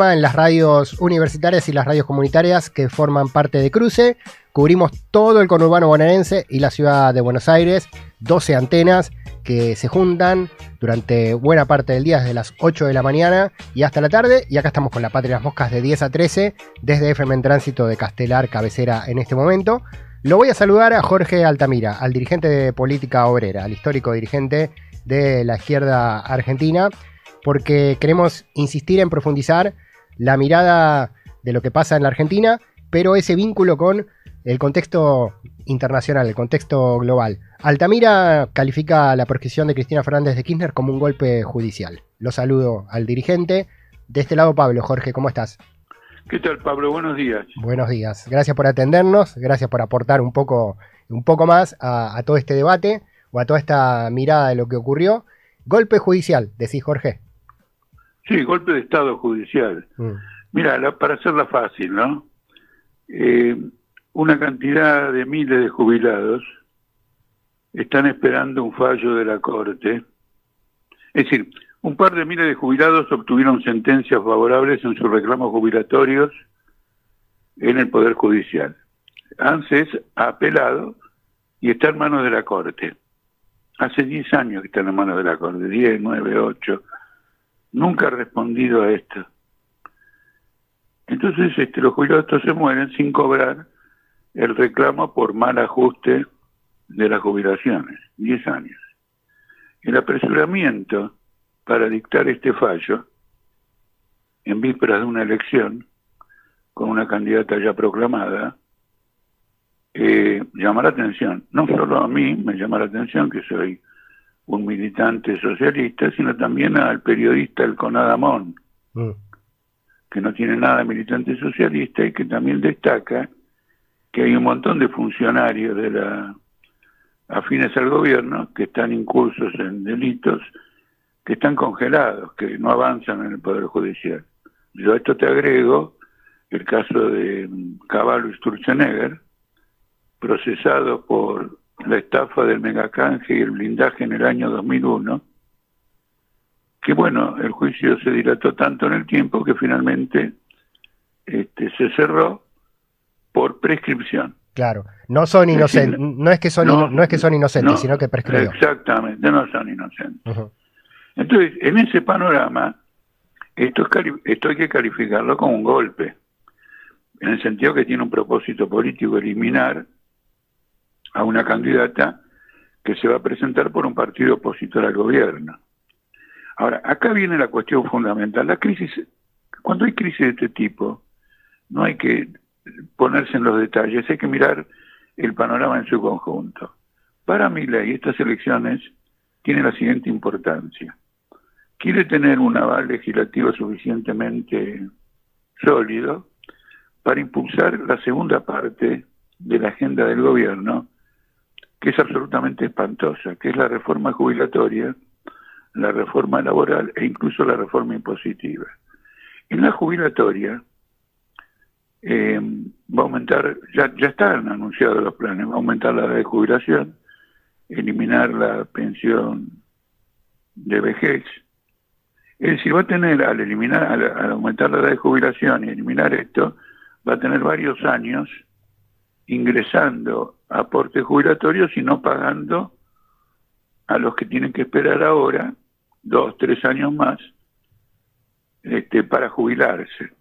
En las radios universitarias y las radios comunitarias que forman parte de Cruce. Cubrimos todo el conurbano bonaerense y la ciudad de Buenos Aires. 12 antenas que se juntan durante buena parte del día, desde las 8 de la mañana y hasta la tarde. Y acá estamos con la Patria de las Moscas de 10 a 13, desde FM en Tránsito de Castelar, cabecera en este momento. Lo voy a saludar a Jorge Altamira, al dirigente de Política Obrera, al histórico dirigente de la izquierda argentina, porque queremos insistir en profundizar la mirada de lo que pasa en la Argentina, pero ese vínculo con el contexto internacional, el contexto global. Altamira califica la proscripción de Cristina Fernández de Kirchner como un golpe judicial. Lo saludo al dirigente. De este lado, Pablo. Jorge, ¿cómo estás? ¿Qué tal, Pablo? Buenos días. Buenos días. Gracias por atendernos, gracias por aportar un poco más a todo este debate o a toda esta mirada de lo que ocurrió. Golpe judicial, decís, Jorge. Sí, golpe de Estado judicial. Mira, para hacerla fácil, ¿no? Una cantidad de miles de jubilados están esperando un fallo de la Corte. Es decir, un par de miles de jubilados obtuvieron sentencias favorables en sus reclamos jubilatorios en el Poder Judicial. ANSES ha apelado y está en manos de la Corte. Hace 10 años que está en manos de la Corte, 10, 9, 8. Nunca ha respondido a esto. Entonces los jubilados estos se mueren sin cobrar el reclamo por mal ajuste de las jubilaciones, 10 años. El apresuramiento para dictar este fallo, en vísperas de una elección, con una candidata ya proclamada, llama la atención. No solo a mí me llama la atención, que soy un militante socialista, sino también al periodista Elcon Adamón, que no tiene nada de militante socialista y que también destaca que hay un montón de funcionarios afines al gobierno que están incursos en delitos, que están congelados, que no avanzan en el Poder Judicial. Yo a esto te agrego el caso de Cavallo y Sturzenegger, procesado por la estafa del megacanje y el blindaje en el año 2001, que bueno, el juicio se dilató tanto en el tiempo que finalmente se cerró por prescripción. Claro, no son inocentes, no es que son inocentes, sino que prescribió. Exactamente, no son inocentes. Entonces, en ese panorama, esto hay que calificarlo como un golpe, en el sentido que tiene un propósito político: eliminar a una candidata que se va a presentar por un partido opositor al gobierno. Ahora, acá viene la cuestión fundamental. La crisis, cuando hay crisis de este tipo, no hay que ponerse en los detalles, hay que mirar el panorama en su conjunto. Para Milei, estas elecciones tienen la siguiente importancia. Quiere tener un aval legislativo suficientemente sólido para impulsar la segunda parte de la agenda del gobierno, que es absolutamente espantosa, que es la reforma jubilatoria, la reforma laboral e incluso la reforma impositiva. En la jubilatoria va a aumentar, ya están anunciados los planes, va a aumentar la edad de jubilación, eliminar la pensión de vejez. Es decir, va a tener, al aumentar la edad de jubilación y eliminar esto, va a tener varios años ingresando aportes jubilatorios y no pagando a los que tienen que esperar ahora 2, 3 años más para jubilarse.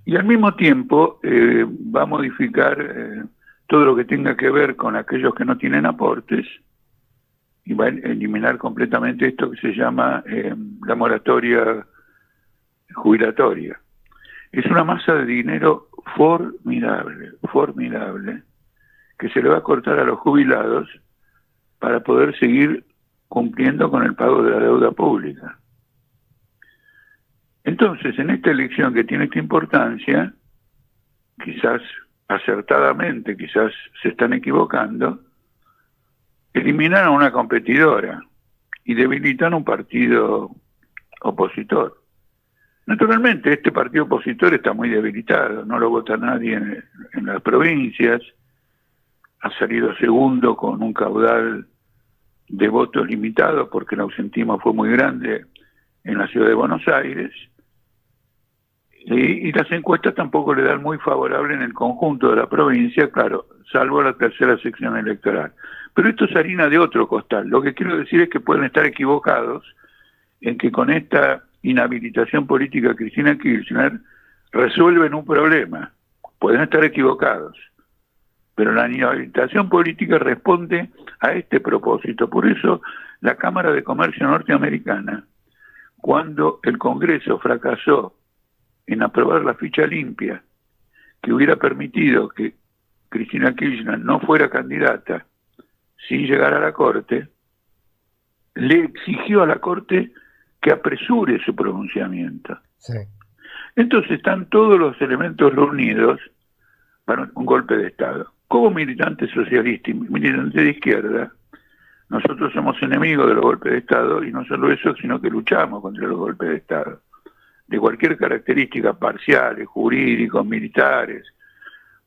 Y al mismo tiempo va a modificar todo lo que tenga que ver con aquellos que no tienen aportes y va a eliminar completamente esto que se llama la moratoria jubilatoria. Es una masa de dinero formidable, que se le va a cortar a los jubilados para poder seguir cumpliendo con el pago de la deuda pública. Entonces, en esta elección que tiene esta importancia, quizás acertadamente, quizás se están equivocando, eliminan a una competidora y debilitan un partido opositor. Naturalmente, este partido opositor está muy debilitado, no lo vota nadie en las provincias, ha salido segundo con un caudal de votos limitados porque el ausentismo fue muy grande en la ciudad de Buenos Aires, Y las encuestas tampoco le dan muy favorable en el conjunto de la provincia, claro, salvo la tercera sección electoral. Pero esto es harina de otro costal. Lo que quiero decir es que pueden estar equivocados en que con esta inhabilitación política Cristina Kirchner resuelven un problema. Pueden estar equivocados, pero la inhabilitación política responde a este propósito. Por eso la Cámara de Comercio norteamericana, cuando el Congreso fracasó en aprobar la ficha limpia que hubiera permitido que Cristina Kirchner no fuera candidata sin llegar a la Corte, le exigió a la Corte que apresure su pronunciamiento. Sí. Entonces están todos los elementos reunidos para un golpe de Estado. Como militantes socialistas y militantes de izquierda, nosotros somos enemigos de los golpes de Estado, y no solo eso, sino que luchamos contra los golpes de Estado, de cualquier característica, parciales, jurídicos, militares,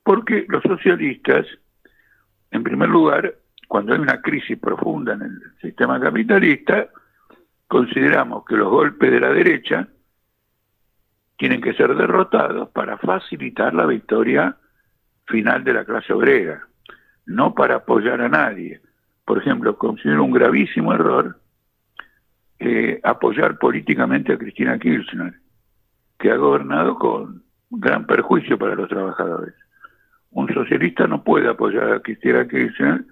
porque los socialistas, en primer lugar, cuando hay una crisis profunda en el sistema capitalista, consideramos que los golpes de la derecha tienen que ser derrotados para facilitar la victoria final de la clase obrera, no para apoyar a nadie. Por ejemplo, considero un gravísimo error apoyar políticamente a Cristina Kirchner, que ha gobernado con gran perjuicio para los trabajadores. Un socialista no puede apoyar a Cristina Kirchner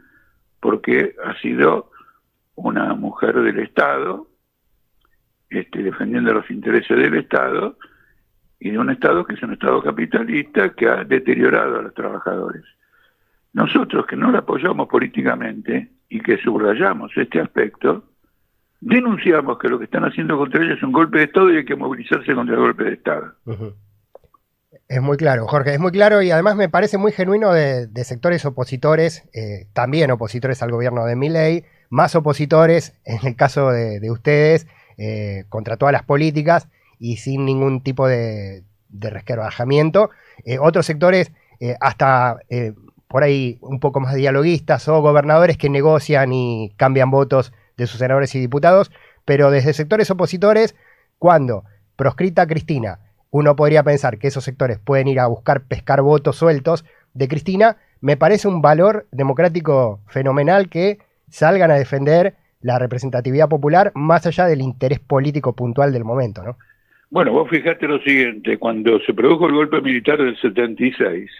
porque ha sido una mujer del Estado, defendiendo los intereses del Estado, y de un Estado que es un Estado capitalista que ha deteriorado a los trabajadores. Nosotros, que no la apoyamos políticamente y que subrayamos este aspecto, denunciamos que lo que están haciendo contra ella es un golpe de Estado y hay que movilizarse contra el golpe de Estado. Uh-huh. Es muy claro, Jorge, es muy claro, y además me parece muy genuino de sectores opositores, también opositores al gobierno de Milei, más opositores, en el caso de ustedes, contra todas las políticas y sin ningún tipo de resquebrajamiento. Otros sectores hasta por ahí un poco más dialoguistas, o gobernadores que negocian y cambian votos de sus senadores y diputados, pero desde sectores opositores, cuando proscrita Cristina, uno podría pensar que esos sectores pueden ir a buscar pescar votos sueltos de Cristina. Me parece un valor democrático fenomenal que salgan a defender la representatividad popular más allá del interés político puntual del momento, ¿no? Bueno, vos fijate lo siguiente, cuando se produjo el golpe militar del 76,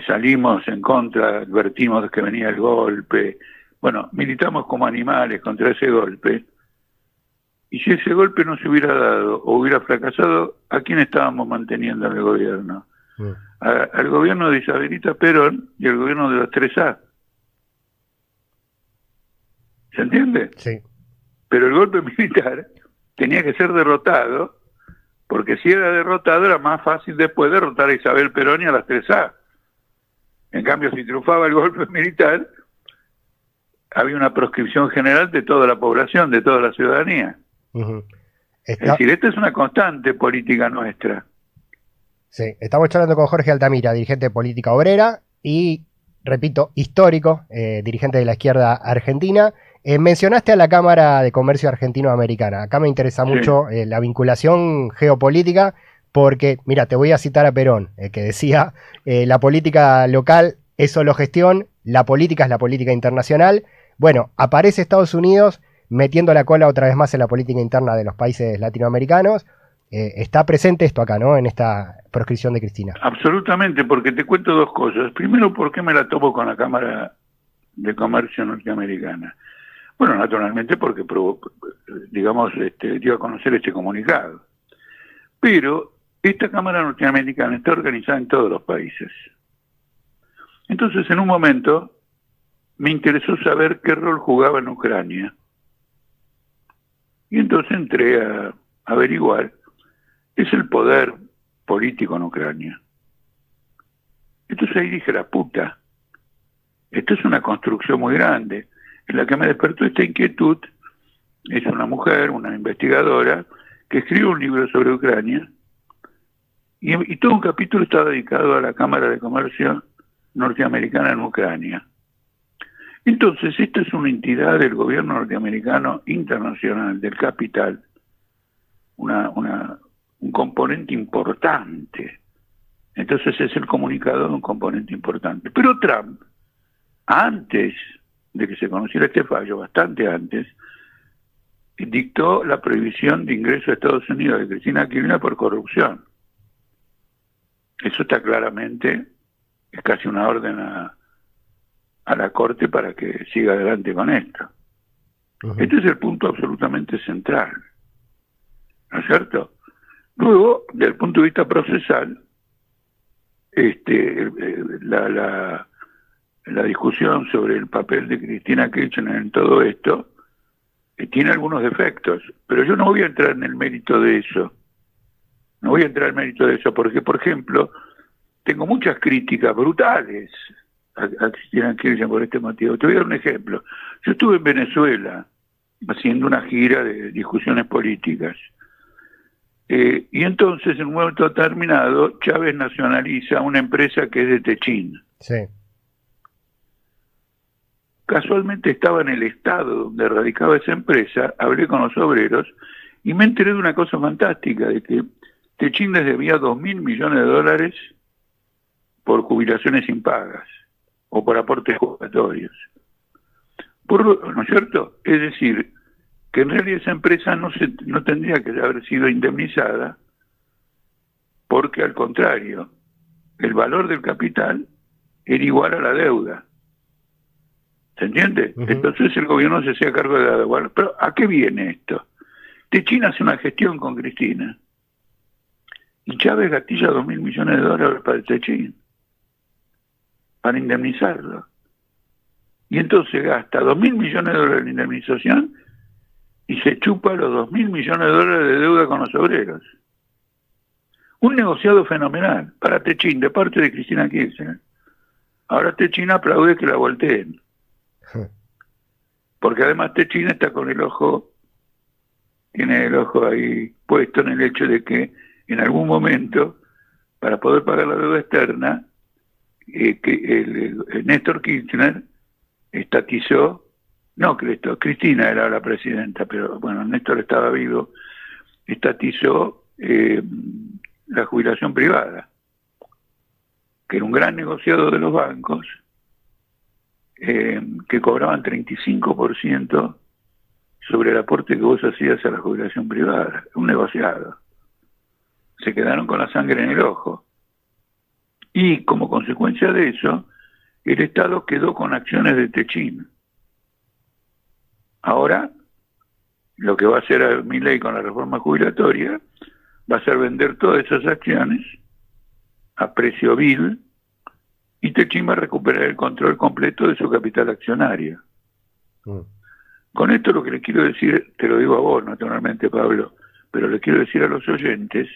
salimos en contra, advertimos que venía el golpe, bueno, militamos como animales contra ese golpe, y si ese golpe no se hubiera dado o hubiera fracasado, ¿a quién estábamos manteniendo en el gobierno? Al gobierno de Isabelita Perón y al gobierno de los 3A. ¿Se entiende? Sí. Pero el golpe militar tenía que ser derrotado, porque si era derrotado era más fácil después derrotar a Isabel Perón y a las 3A. En cambio, si triunfaba el golpe militar, había una proscripción general de toda la población, de toda la ciudadanía. Uh-huh. Es decir, esta es una constante política nuestra. Sí, estamos charlando con Jorge Altamira, dirigente de Política Obrera y, repito, histórico, dirigente de la izquierda argentina. Mencionaste a la Cámara de Comercio Argentino-Americana. Acá me interesa mucho la vinculación geopolítica, porque, mira, te voy a citar a Perón, que decía, la política local es solo gestión, la política es la política internacional. Bueno, aparece Estados Unidos metiendo la cola otra vez más en la política interna de los países latinoamericanos. Está presente esto acá, ¿no?, en esta proscripción de Cristina. Absolutamente, porque te cuento dos cosas. Primero, ¿por qué me la tomo con la Cámara de Comercio norteamericana? Bueno, naturalmente porque, digamos, dio a conocer este comunicado. Pero esta Cámara norteamericana está organizada en todos los países. Entonces, en un momento, me interesó saber qué rol jugaba en Ucrania. Y entonces entré a averiguar. Es el poder político en Ucrania. Entonces ahí dije, la puta, esto es una construcción muy grande. En la que me despertó esta inquietud es una mujer, una investigadora, que escribe un libro sobre Ucrania, y todo un capítulo está dedicado a la Cámara de Comercio norteamericana en Ucrania. Entonces, esta es una entidad del gobierno norteamericano internacional, del capital, un componente importante. Entonces es el comunicador un componente importante. Pero Trump, antes de que se conociera este fallo, bastante antes, dictó la prohibición de ingreso a Estados Unidos de Cristina Kirchner por corrupción. Eso está claramente, es casi una orden a la Corte para que siga adelante con esto. Este es el punto absolutamente central, ¿no es cierto? Luego, desde el punto de vista procesal, la discusión sobre el papel de Cristina Kirchner en todo esto tiene algunos defectos, pero yo no voy a entrar en el mérito de eso. No voy a entrar en el mérito de eso, porque, por ejemplo, tengo muchas críticas brutales a Cristina Kirchner por este motivo. Te voy a dar un ejemplo. Yo estuve en Venezuela haciendo una gira de discusiones políticas. Y entonces, en un momento determinado, Chávez nacionaliza una empresa que es de Techín. Sí. Casualmente estaba en el estado donde radicaba esa empresa, hablé con los obreros y me enteré de una cosa fantástica, de que Techín les debía $2.000 millones por jubilaciones impagas o por aportes jubilatorios. ¿No es cierto? Es decir, que en realidad esa empresa no tendría que haber sido indemnizada, porque al contrario, el valor del capital era igual a la deuda. ¿Se entiende? Entonces el gobierno se hacía cargo de la deuda. Pero ¿a qué viene esto? Techín hace una gestión con Cristina y Chávez gatilla $2.000 millones para el Techín, para indemnizarlo. Y entonces gasta $2.000 millones en indemnización y se chupa los $2.000 millones de deuda con los obreros. Un negociado fenomenal para Techín de parte de Cristina Kirchner. Ahora Techín aplaude que la volteen. Porque además Techín está con tiene el ojo ahí puesto en el hecho de que en algún momento, para poder pagar la deuda externa, Néstor Kirchner estatizó, Cristina era la presidenta, pero bueno, Néstor estaba vivo, estatizó la jubilación privada, que era un gran negociado de los bancos, que cobraban 35% sobre el aporte que vos hacías a la jubilación privada, un negociado. Se quedaron con la sangre en el ojo. Y como consecuencia de eso, el Estado quedó con acciones de Techín. Ahora, lo que va a hacer Milei con la reforma jubilatoria va a ser vender todas esas acciones a precio vil, y Techín va a recuperar el control completo de su capital accionario. Con esto lo que le quiero decir, te lo digo a vos, naturalmente, Pablo, pero le quiero decir a los oyentes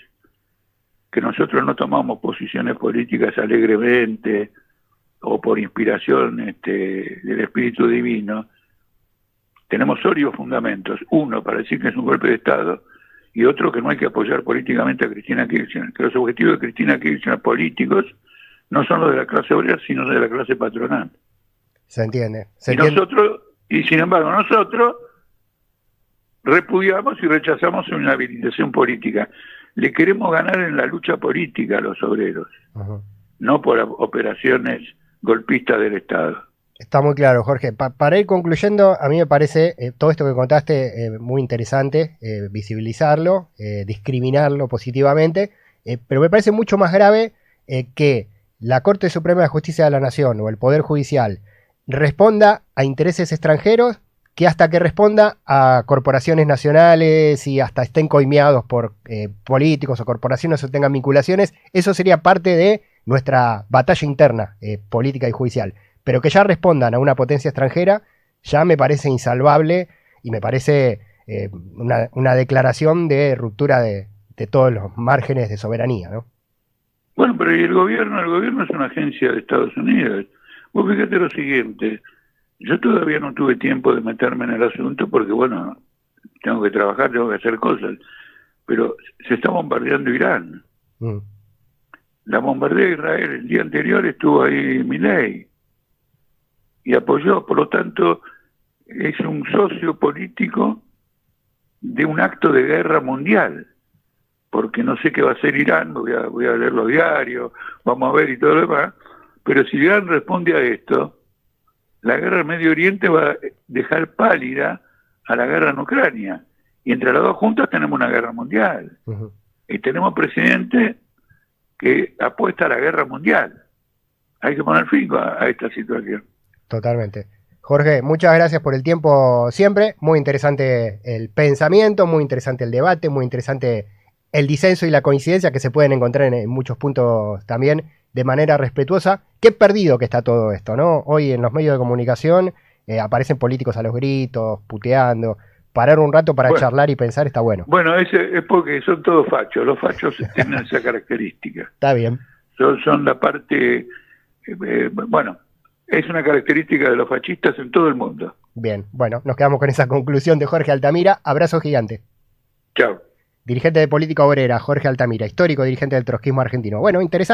que nosotros no tomamos posiciones políticas alegremente o por inspiración del Espíritu Divino. Tenemos sólidos fundamentos. Uno, para decir que es un golpe de Estado, y otro, que no hay que apoyar políticamente a Cristina Kirchner, que los objetivos de Cristina Kirchner políticos no son los de la clase obrera, sino de la clase patronal. Se entiende. Y sin embargo, nosotros repudiamos y rechazamos una habilitación política. Le queremos ganar en la lucha política a los obreros, no por operaciones golpistas del Estado. Está muy claro, Jorge. Para ir concluyendo, a mí me parece todo esto que contaste muy interesante, visibilizarlo, discriminarlo positivamente, pero me parece mucho más grave que la Corte Suprema de Justicia de la Nación o el Poder Judicial responda a intereses extranjeros que hasta que responda a corporaciones nacionales y hasta estén coimeados por políticos o corporaciones o tengan vinculaciones. Eso sería parte de nuestra batalla interna, política y judicial. Pero que ya respondan a una potencia extranjera ya me parece insalvable y me parece una declaración de ruptura de todos los márgenes de soberanía, ¿no? Bueno, pero ¿y el gobierno es una agencia de Estados Unidos? Vos fíjate lo siguiente, yo todavía no tuve tiempo de meterme en el asunto porque, bueno, tengo que trabajar, tengo que hacer cosas, pero se está bombardeando Irán. La bombardea Israel, el día anterior estuvo ahí Milei y apoyó, por lo tanto, es un socio político de un acto de guerra mundial. porque no sé qué va a hacer Irán, voy a leer los diarios, vamos a ver y todo lo demás, pero si Irán responde a esto, la guerra en Medio Oriente va a dejar pálida a la guerra en Ucrania, y entre las dos juntas tenemos una guerra mundial, y tenemos presidente que apuesta a la guerra mundial. Hay que poner fin a esta situación. Totalmente. Jorge, muchas gracias por el tiempo siempre, muy interesante el pensamiento, muy interesante el debate, muy interesante el disenso y la coincidencia que se pueden encontrar en muchos puntos también de manera respetuosa. Qué perdido que está todo esto, ¿no? Hoy en los medios de comunicación aparecen políticos a los gritos, puteando. Parar un rato para charlar y pensar está bueno. Bueno, es porque son todos fachos. Los fachos tienen esa característica. Está bien. Son la parte... bueno, es una característica de los fascistas en todo el mundo. Bien, bueno, nos quedamos con esa conclusión de Jorge Altamira. Abrazo gigante. Chao. Dirigente de Política Obrera, Jorge Altamira, histórico dirigente del trotskismo argentino. Bueno, interesante.